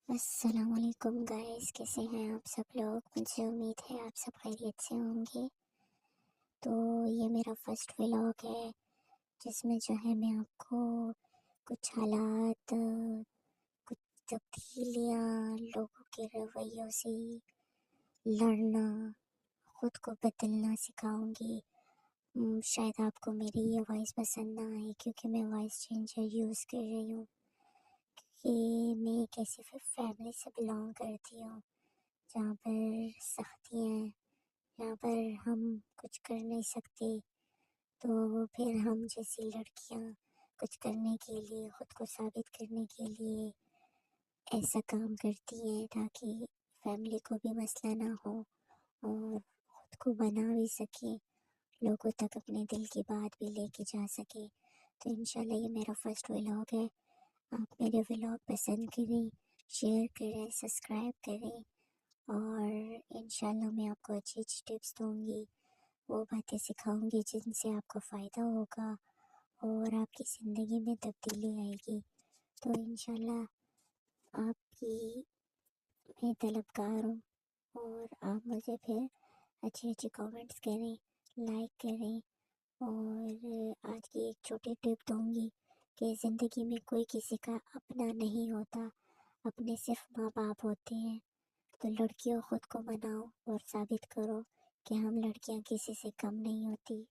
السلام علیکم گائز، کیسے ہیں آپ سب لوگ؟ مجھے امید ہے آپ سب خیریت سے ہوں گے۔ تو یہ میرا فرسٹ ولاگ ہے جس میں جو ہے میں آپ کو کچھ حالات، کچھ تبدیلیاں، لوگوں کے رویوں سے لڑنا، خود کو بدلنا سکھاؤں گی۔ شاید آپ کو میری یہ وائس پسند نہ آئے کیونکہ میں وائس چینجر یوز کر رہی ہوں کہ میں ایک ایسی فیملی سے بلانگ کرتی ہوں جہاں پر سختی ہیں، جہاں پر ہم کچھ کر نہیں سکتے، تو پھر ہم جیسی لڑکیاں کچھ کرنے کے لیے، خود کو ثابت کرنے کے لیے ایسا کام کرتی ہیں تاکہ فیملی کو بھی مسئلہ نہ ہو اور خود کو بنا بھی سکے، لوگوں تک اپنے دل کی بات بھی لے کے جا سکے۔ تو انشاءاللہ یہ میرا فرسٹ ولاگ ہے۔ آپ میرے ولاگ پسند کریں، شیئر کریں، سبسکرائب کریں، اور انشاءاللہ میں آپ کو اچھی اچھی ٹپس دوں گی، وہ باتیں سکھاؤں گی جن سے آپ کو فائدہ ہوگا اور آپ کی زندگی میں تبدیلی آئے گی۔ تو انشاءاللہ آپ کی میں طلبگار ہوں، اور آپ مجھے پھر اچھی اچھی کامنٹس کریں، لائک کریں، اور آج کی ایک چھوٹی ٹپ دوں گی کہ زندگی میں کوئی کسی کا اپنا نہیں ہوتا، اپنے صرف ماں باپ ہوتے ہیں۔ تو لڑکیوں خود کو مناؤ اور ثابت کرو کہ ہم لڑکیاں کسی سے کم نہیں ہوتی۔